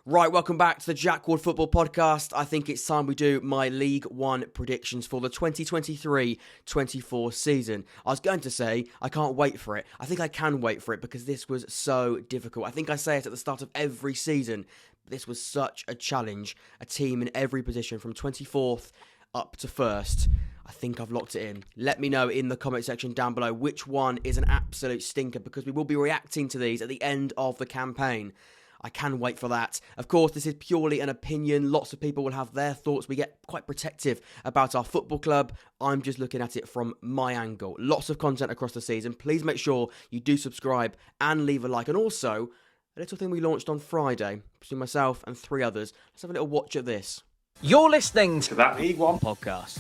Right, welcome back to the Jack Ward Football Podcast. I think it's time we do my League One predictions for the 2023-24 season. I was going to say, I can't wait for it. I think I can wait for it because this was so difficult. I think I say it at the start of every season. This was such a challenge. A team in every position from 24th up to 1st. I think I've locked it in. Let me know in the comment section down below which one is an absolute stinker because we will be reacting to these at the end of the campaign. I can wait for that. Of course, this is purely an opinion. Lots of people will have their thoughts. We get quite protective about our football club. I'm just looking at it from my angle. Lots of content across the season. Please make sure you do subscribe and leave a like. And also, a little thing we launched on Friday between myself and 3 others. Let's have a little watch at this. You're listening to that League One podcast.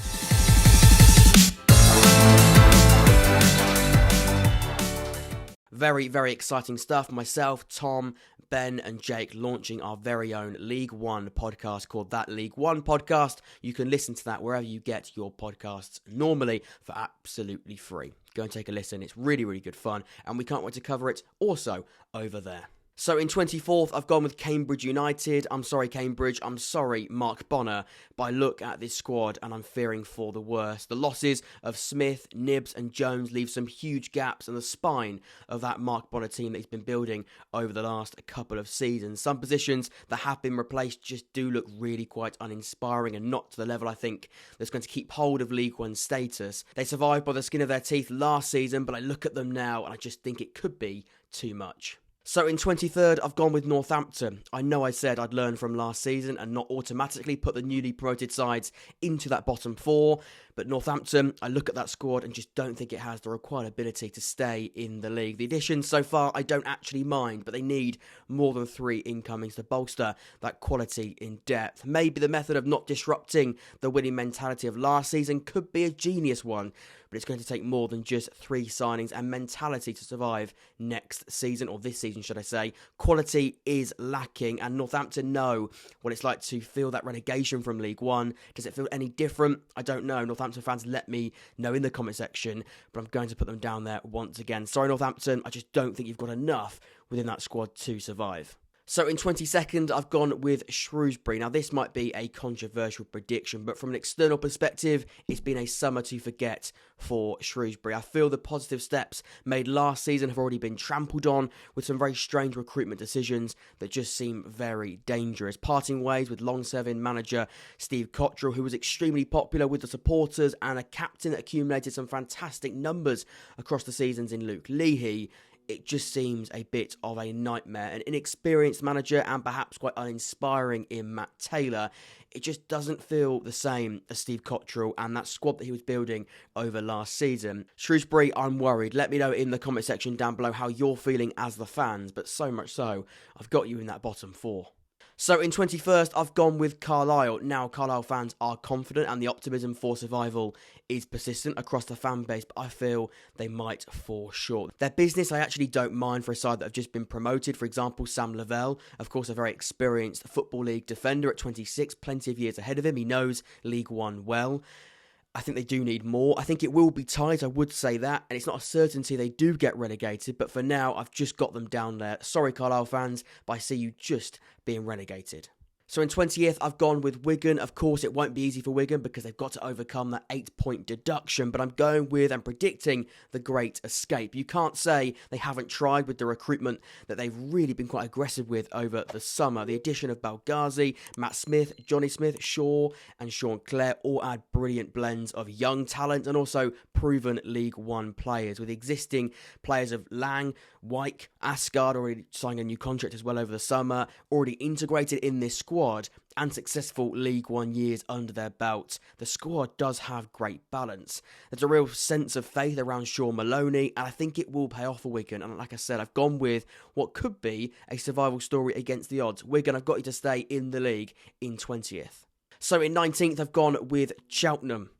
Very, very exciting stuff. Myself, Tom, Ben and Jake launching our very own League One podcast called That League One Podcast. You can listen to that wherever you get your podcasts normally for absolutely free. Go and take a listen. It's really, really good fun and we can't wait to cover it also over there. So in 24th, I've gone with Cambridge United. I'm sorry, Cambridge. I'm sorry, Mark Bonner. But I look at this squad and I'm fearing for the worst. The losses of Smith, Nibbs and Jones leave some huge gaps in the spine of that Mark Bonner team that he's been building over the last couple of seasons. Some positions that have been replaced just do look really quite uninspiring and not to the level I think that's going to keep hold of League One status. They survived by the skin of their teeth last season, but I look at them now and I just think it could be too much. So in 23rd, I've gone with Northampton. I know I said I'd learn from last season and not automatically put the newly promoted sides into that bottom 4. But Northampton, I look at that squad and just don't think it has the required ability to stay in the league. The additions so far, I don't actually mind, but they need more than 3 incomings to bolster that quality in depth. Maybe the method of not disrupting the winning mentality of last season could be a genius one, but it's going to take more than just 3 signings and mentality to survive next season, or this season, should I say. Quality is lacking, and Northampton know what it's like to feel that relegation from League One. Does it feel any different? I don't know. Northampton fans, let me know in the comment section, but I'm going to put them down there once again. Sorry, Northampton, I just don't think you've got enough within that squad to survive. So in 22nd, I've gone with Shrewsbury. Now, this might be a controversial prediction, but from an external perspective, it's been a summer to forget for Shrewsbury. I feel the positive steps made last season have already been trampled on with some very strange recruitment decisions that just seem very dangerous. Parting ways with long-serving manager Steve Cottrell, who was extremely popular with the supporters, and a captain that accumulated some fantastic numbers across the seasons in Luke Leahy. It just seems a bit of a nightmare. An inexperienced manager and perhaps quite uninspiring in Matt Taylor. It just doesn't feel the same as Steve Cottrell and that squad that he was building over last season. Shrewsbury, I'm worried. Let me know in the comment section down below how you're feeling as the fans, but so much so, I've got you in that bottom 4. So in 21st, I've gone with Carlisle. Now, Carlisle fans are confident and the optimism for survival is persistent across the fan base, but I feel they might fall short. Their business, I actually don't mind for a side that have just been promoted. For example, Sam Lavelle, of course, a very experienced Football League defender at 26, plenty of years ahead of him. He knows League One well. I think they do need more. I think it will be tight, I would say that, and it's not a certainty they do get relegated, but for now, I've just got them down there. Sorry, Carlisle fans, but I see you just being relegated. So in 20th, I've gone with Wigan. Of course, it won't be easy for Wigan because they've got to overcome that 8-point deduction, but I'm going with and predicting the Great Escape. You can't say they haven't tried with the recruitment that they've really been quite aggressive with over the summer. The addition of Balgazi, Matt Smith, Johnny Smith, Shaw and Sean Clare all add brilliant blends of young talent and also proven League One players, with existing players of Lang, Wyke, Asgard already signing a new contract as well over the summer, already integrated in this squad and successful League One years under their belt. The squad does have great balance. There's a real sense of faith around Sean Maloney, and I think it will pay off for Wigan. And like I said, I've gone with what could be a survival story against the odds. Wigan, I've got you to stay in the league in 20th. So in 19th, I've gone with Cheltenham.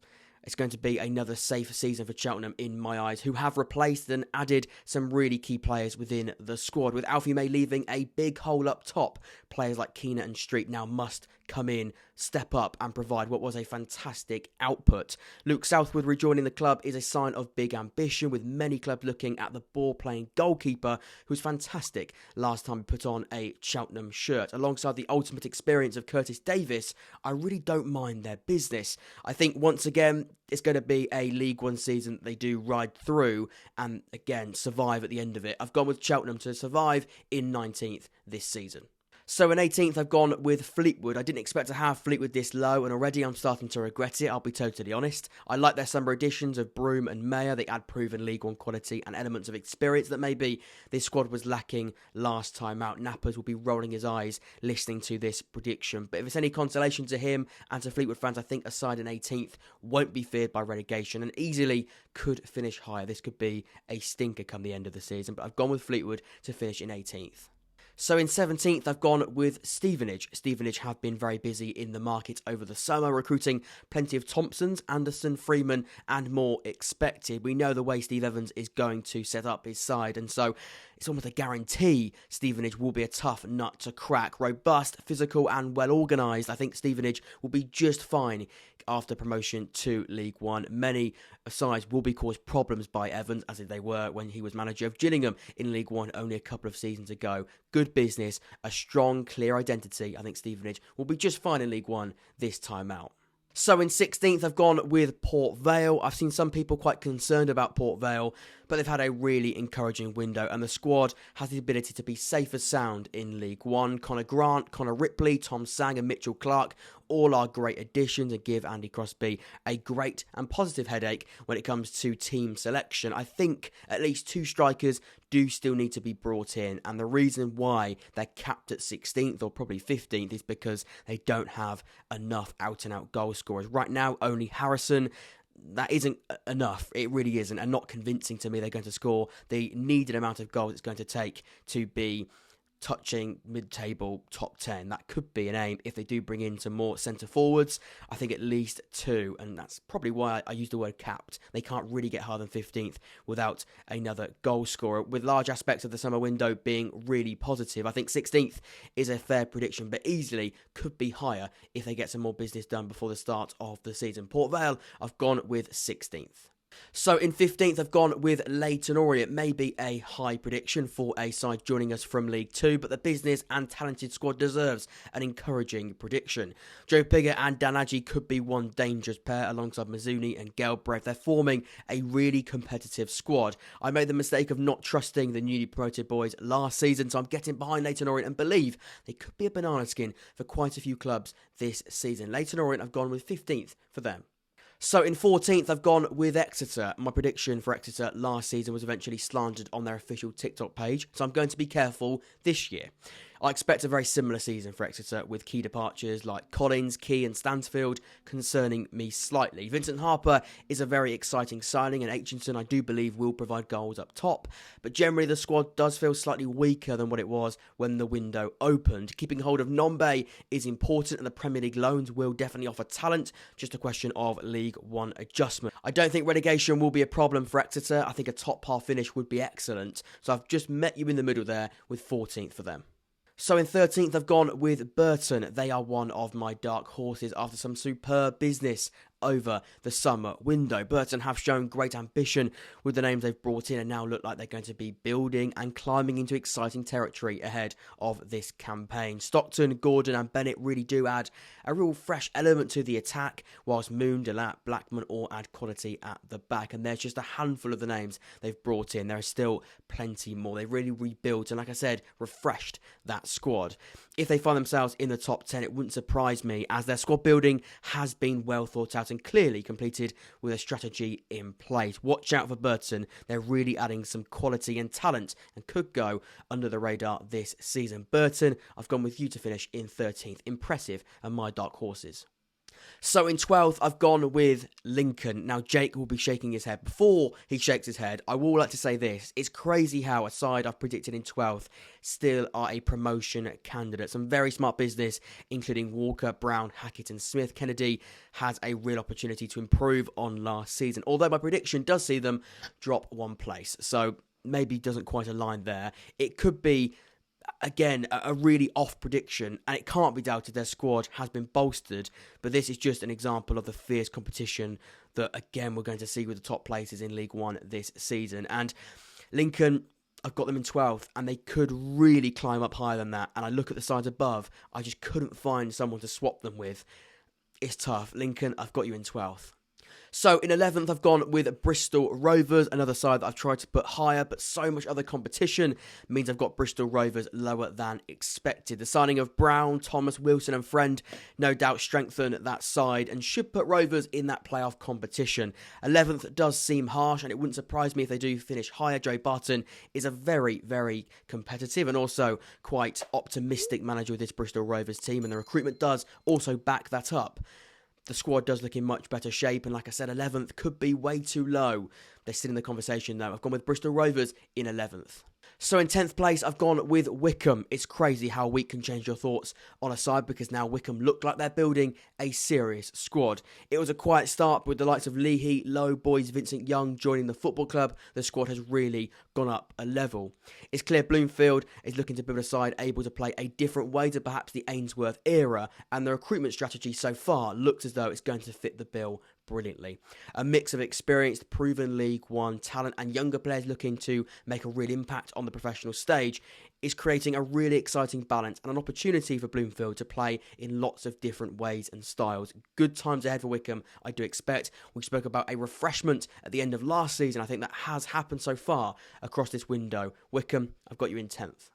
It's going to be another safe season for Cheltenham in my eyes, who have replaced and added some really key players within the squad. With Alfie May leaving a big hole up top, players like Keena and Street now must come in, step up and provide what was a fantastic output. Luke Southwood rejoining the club is a sign of big ambition, with many clubs looking at the ball-playing goalkeeper who was fantastic last time he put on a Cheltenham shirt. Alongside the ultimate experience of Curtis Davis, I really don't mind their business. I think once again it's going to be a League One season they do ride through and again survive at the end of it. I've gone with Cheltenham to survive in 19th this season. So in 18th, I've gone with Fleetwood. I didn't expect to have Fleetwood this low, and already I'm starting to regret it, I'll be totally honest. I like their summer additions of Broom and Mayer. They add proven League One quality and elements of experience that maybe this squad was lacking last time out. Nappers will be rolling his eyes listening to this prediction. But if it's any consolation to him and to Fleetwood fans, I think a side in 18th won't be feared by relegation and easily could finish higher. This could be a stinker come the end of the season, but I've gone with Fleetwood to finish in 18th. So in 17th, I've gone with Stevenage. Stevenage have been very busy in the market over the summer, recruiting plenty of Thompsons, Anderson, Freeman and more expected. We know the way Steve Evans is going to set up his side, and so it's almost a guarantee Stevenage will be a tough nut to crack. Robust, physical and well organised. I think Stevenage will be just fine after promotion to League One. Many sides will be caused problems by Evans, as they were when he was manager of Gillingham in League One only a couple of seasons ago. Good business, a strong, clear identity. I think Stevenage will be just fine in League One this time out. So in 16th, I've gone with Port Vale. I've seen some people quite concerned about Port Vale, but they've had a really encouraging window and the squad has the ability to be safe as sound in League One. Connor Grant, Connor Ripley, Tom Sang and Mitchell Clark all are great additions and give Andy Crosby a great and positive headache when it comes to team selection. I think at least two strikers do still need to be brought in, and the reason why they're capped at 16th or probably 15th is because they don't have enough out-and-out goal scorers. Right now, only Harrison. That isn't enough. It really isn't, and not convincing to me they're going to score the needed amount of goals it's going to take to be touching mid-table top 10. That could be an aim if they do bring in some more centre forwards. I think at least two, and that's probably why I use the word capped. They can't really get higher than 15th without another goal scorer, with large aspects of the summer window being really positive. I think 16th is a fair prediction, but easily could be higher if they get some more business done before the start of the season. Port Vale, I've gone with 16th. So in 15th, I've gone with Leyton Orient. Maybe a high prediction for a side joining us from League Two, but the business and talented squad deserves an encouraging prediction. Joe Pigott and Dan Adjei could be one dangerous pair alongside Mazzuni and Galbraith. They're forming a really competitive squad. I made the mistake of not trusting the newly promoted boys last season, so I'm getting behind Leyton Orient and believe they could be a banana skin for quite a few clubs this season. Leyton Orient, I've gone with 15th for them. So in 14th, I've gone with Exeter. My prediction for Exeter last season was eventually slandered on their official TikTok page, so I'm going to be careful this year. I expect a very similar season for Exeter, with key departures like Collins, Key and Stansfield concerning me slightly. Vincent Harper is a very exciting signing, and Aitchison I do believe will provide goals up top, but generally the squad does feel slightly weaker than what it was when the window opened. Keeping hold of Nombe is important, and the Premier League loans will definitely offer talent, just a question of League One adjustment. I don't think relegation will be a problem for Exeter. I think a top half finish would be excellent, so I've just met you in the middle there with 14th for them. So in 13th, I've gone with Burton. They are one of my dark horses after some superb business over the summer window. Burton have shown great ambition with the names they've brought in and now look like they're going to be building and climbing into exciting territory ahead of this campaign. Stockton, Gordon and Bennett really do add a real fresh element to the attack, whilst Moon, Delap, Blackman all add quality at the back. And there's just a handful of the names they've brought in. There are still plenty more. They've really rebuilt and, like I said, refreshed that squad. If they find themselves in the top 10, it wouldn't surprise me, as their squad building has been well thought out and clearly completed with a strategy in place. Watch out for Burton. They're really adding some quality and talent and could go under the radar this season. Burton, I've gone with you to finish in 13th. Impressive, and my dark horses. So in 12th, I've gone with Lincoln. Now, Jake will be shaking his head. Before he shakes his head, I will like to say this. It's crazy how a side I've predicted in 12th still are a promotion candidate. Some very smart business, including Walker, Brown, Hackett and Smith. Kennedy has a real opportunity to improve on last season, although my prediction does see them drop one place. So maybe doesn't quite align there. It could be Again, a really off prediction, and it can't be doubted their squad has been bolstered, but this is just an example of the fierce competition that, again, we're going to see with the top places in League One this season. And Lincoln, I've got them in 12th, and they could really climb up higher than that. And I look at the sides above, I just couldn't find someone to swap them with. It's tough. Lincoln, I've got you in 12th. So in 11th, I've gone with Bristol Rovers, another side that I've tried to put higher, but so much other competition means I've got Bristol Rovers lower than expected. The signing of Brown, Thomas, Wilson and Friend no doubt strengthen that side and should put Rovers in that playoff competition. 11th does seem harsh, and it wouldn't surprise me if they do finish higher. Joe Barton is a very, very competitive and also quite optimistic manager with this Bristol Rovers team, and the recruitment does also back that up. The squad does look in much better shape, and like I said, 11th could be way too low. They're still in the conversation though. I've gone with Bristol Rovers in 11th. So in 10th place, I've gone with Wycombe. It's crazy how a week can change your thoughts on a side, because now Wycombe look like they're building a serious squad. It was a quiet start with the likes of Leahy, Lowe, Boys, Vincent Young joining the football club. The squad has really gone up a level. It's clear Bloomfield is looking to build a side able to play a different way to perhaps the Ainsworth era, and the recruitment strategy so far looks as though it's going to fit the bill brilliantly. A mix of experienced, proven League One talent and younger players looking to make a real impact on the professional stage is creating a really exciting balance and an opportunity for Bloomfield to play in lots of different ways and styles. Good times ahead for Wycombe, I do expect. We spoke about a refreshment at the end of last season. I think that has happened so far across this window. Wycombe, I've got you in 10th.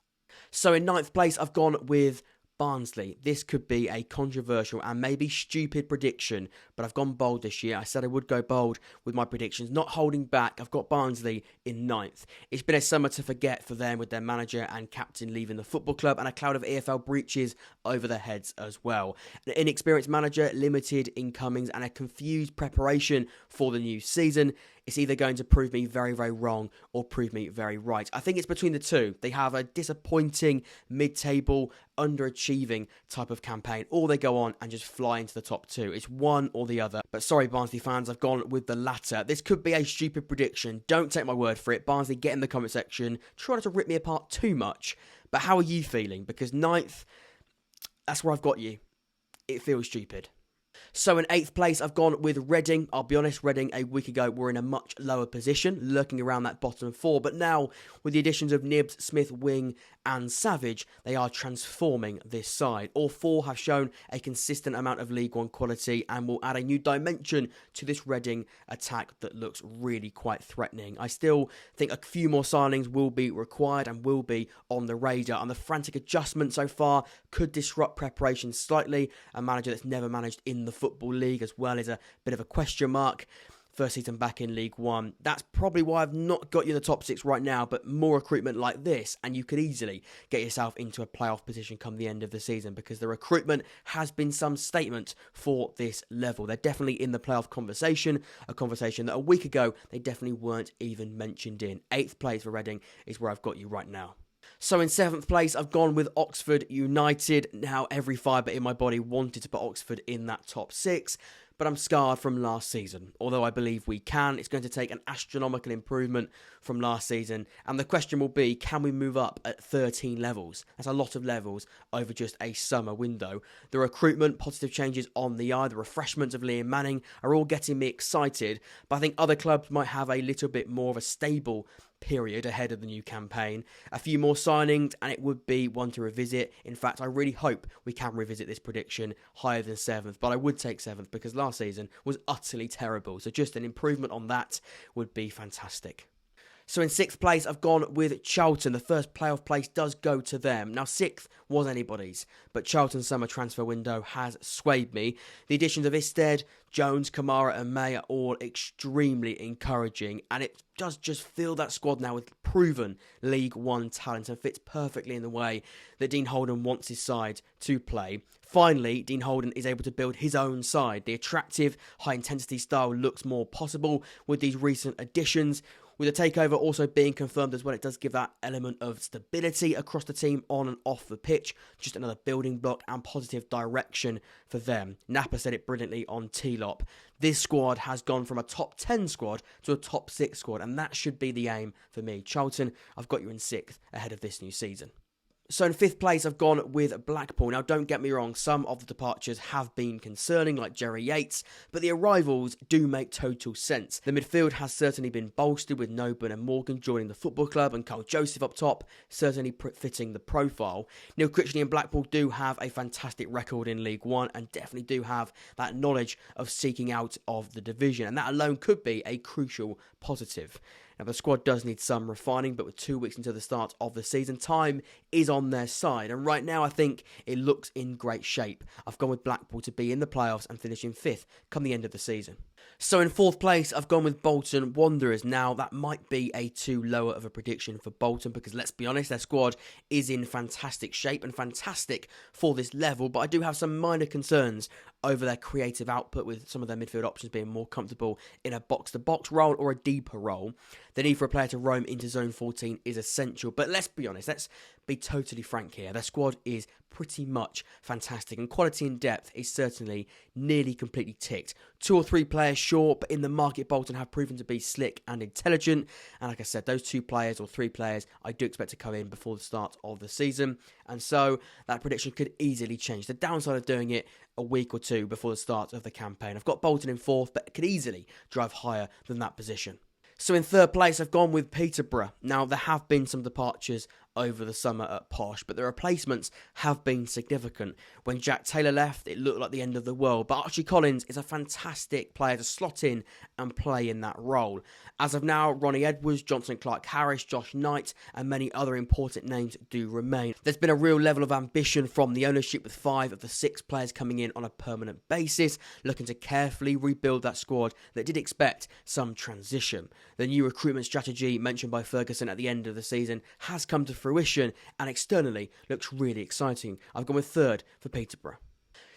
So in 9th place, I've gone with Barnsley. This could be a controversial and maybe stupid prediction, but I've gone bold this year. I said I would go bold with my predictions, not holding back. I've got Barnsley in 9th. It's been a summer to forget for them, with their manager and captain leaving the football club and a cloud of EFL breaches over their heads as well. An inexperienced manager, limited incomings and a confused preparation for the new season. It's either going to prove me very, very wrong or prove me very right. I think it's between the two. They have a disappointing, mid-table, underachieving type of campaign, or they go on and just fly into the top two. It's one or the other. But sorry, Barnsley fans, I've gone with the latter. This could be a stupid prediction. Don't take my word for it. Barnsley, get in the comment section. Try not to rip me apart too much. But how are you feeling? Because 9th, that's where I've got you. It feels stupid. So in 8th place, I've gone with Reading. I'll be honest, Reading a week ago were in a much lower position, lurking around that bottom four. But now, with the additions of Nibbs, Smith, Wing and Savage, they are transforming this side. All four have shown a consistent amount of League One quality and will add a new dimension to this Reading attack that looks really quite threatening. I still think a few more signings will be required and will be on the radar. And the frantic adjustment so far could disrupt preparation slightly. A manager that's never managed in the Football League as well is a bit of a question mark. First season back in League One. That's probably why I've not got you in the top 6 right now, but more recruitment like this and you could easily get yourself into a playoff position come the end of the season, because the recruitment has been some statement for this level. They're definitely in the playoff conversation, a conversation that a week ago they definitely weren't even mentioned in. 8th place for Reading is where I've got you right now. So in 7th place, I've gone with Oxford United. Now, every fibre in my body wanted to put Oxford in that top 6, but I'm scarred from last season. Although I believe we can, it's going to take an astronomical improvement from last season. And the question will be, can we move up at 13 levels? That's a lot of levels over just a summer window. The recruitment, positive changes on the eye, the refreshments of Liam Manning are all getting me excited. But I think other clubs might have a little bit more of a stable period ahead of the new campaign. A few more signings and it would be one to revisit. In fact, I really hope we can revisit this prediction higher than 7th, but I would take 7th because last season was utterly terrible. So just an improvement on that would be fantastic. So in 6th place, I've gone with Charlton. The first playoff place does go to them. Now, 6th was anybody's, but Charlton's summer transfer window has swayed me. The additions of Isted, Jones, Kamara and May are all extremely encouraging, and it does just fill that squad now with proven League One talent and fits perfectly in the way that Dean Holden wants his side to play. Finally, Dean Holden is able to build his own side. The attractive, high-intensity style looks more possible with these recent additions. With the takeover also being confirmed as well, it does give that element of stability across the team on and off the pitch. Just another building block and positive direction for them. Napper said it brilliantly on T-Lop. This squad has gone from a top 10 squad to a top 6 squad, and that should be the aim for me. Charlton, I've got you in 6th ahead of this new season. So in 5th place, I've gone with Blackpool. Now, don't get me wrong, some of the departures have been concerning, like Jerry Yates, but the arrivals do make total sense. The midfield has certainly been bolstered with Noburn and Morgan joining the football club, and Carl Joseph up top, certainly fitting the profile. Neil Critchley and Blackpool do have a fantastic record in League One, and definitely do have that knowledge of seeking out of the division, and that alone could be a crucial positive. Now, the squad does need some refining, but with 2 weeks into the start of the season, time is on their side. And right now, I think it looks in great shape. I've gone with Blackpool to be in the playoffs and finish in 5th come the end of the season. So in 4th place, I've gone with Bolton Wanderers. Now, that might be a too lower of a prediction for Bolton because, let's be honest, their squad is in fantastic shape and fantastic for this level, but I do have some minor concerns over their creative output, with some of their midfield options being more comfortable in a box-to-box role or a deeper role. The need for a player to roam into zone 14 is essential, but let's be honest, let's be totally frank here. Their squad is pretty much fantastic, and quality and depth is certainly nearly completely ticked. 2 or 3 players short, but in the market, Bolton have proven to be slick and intelligent, and like I said, those 2 players or 3 players I do expect to come in before the start of the season, and so that prediction could easily change. The downside of doing it a week or 2 before the start of the campaign. I've got Bolton in 4th, but it could easily drive higher than that position. So in 3rd place, I've gone with Peterborough. Now, there have been some departures over the summer at Posh, but the replacements have been significant. When Jack Taylor left, it looked like the end of the world, but Archie Collins is a fantastic player to slot in and play in that role. As of now, Ronnie Edwards, Johnson Clark-Harris, Josh Knight, and many other important names do remain. There's been a real level of ambition from the ownership, with 5 of the 6 players coming in on a permanent basis, looking to carefully rebuild that squad that did expect some transition. The new recruitment strategy mentioned by Ferguson at the end of the season has come to fruition and externally looks really exciting. I've gone with 3rd for Peterborough.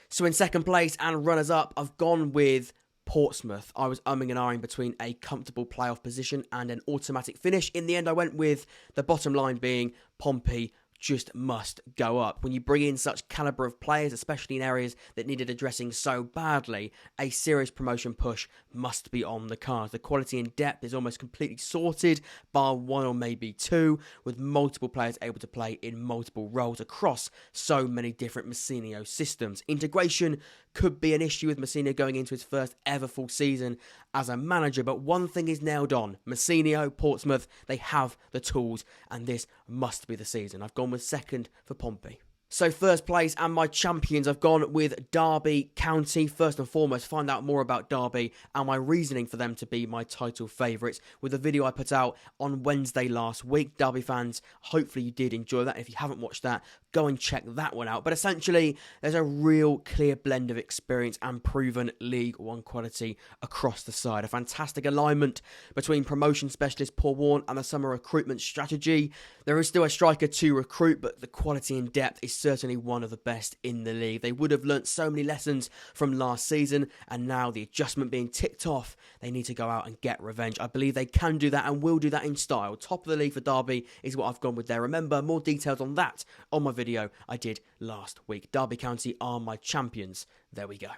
So in 2nd place and runners-up, I've gone with Portsmouth. I was umming and ahhing between a comfortable playoff position and an automatic finish. In the end, I went with the bottom line being Pompey just must go up. When you bring in such calibre of players, especially in areas that needed addressing so badly, a serious promotion push must be on the cards. The quality and depth is almost completely sorted, bar 1 or maybe 2, with multiple players able to play in multiple roles across so many different Messineo systems. Integration could be an issue with Messineo going into his first ever full season as a manager, but one thing is nailed on. Messineo, Portsmouth, they have the tools, and this must be the season. I've gone with 2nd for Pompey. So 1st place and my champions, I've gone with Derby County. First and foremost, find out more about Derby and my reasoning for them to be my title favourites with the video I put out on Wednesday last week. Derby fans, hopefully you did enjoy that. If you haven't watched that, go and check that one out. But essentially, there's a real clear blend of experience and proven League One quality across the side. A fantastic alignment between promotion specialist Paul Warne and the summer recruitment strategy. There is still a striker to recruit, but the quality and depth is certainly one of the best in the league. They would have learnt so many lessons from last season, and now the adjustment being ticked off, they need to go out and get revenge. I believe they can do that and will do that in style. Top of the league for Derby is what I've gone with there. Remember, more details on that on my video I did last week. Derby County are my champions. There we go.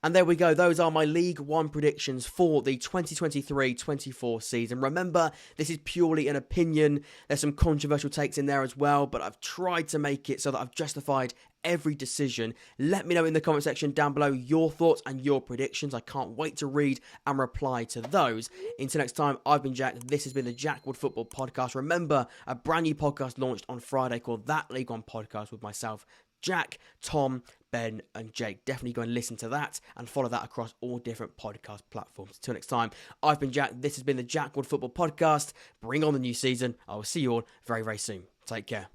And there we go, those are my League One predictions for the 2023-24 season. Remember, this is purely an opinion. There's some controversial takes in there as well, but I've tried to make it so that I've justified every decision. Let me know in the comment section down below your thoughts and your predictions. I can't wait to read and reply to those. Until next time, I've been Jack. This has been the Jack Wood Football Podcast. Remember, a brand new podcast launched on Friday called That League One Podcast with myself, Jack, Tom, Ben and Jake. Definitely go and listen to that and follow that across all different podcast platforms. Until next time, I've been Jack. This has been the Jack Wood Football Podcast. Bring on the new season. I will see you all very, very soon. Take care.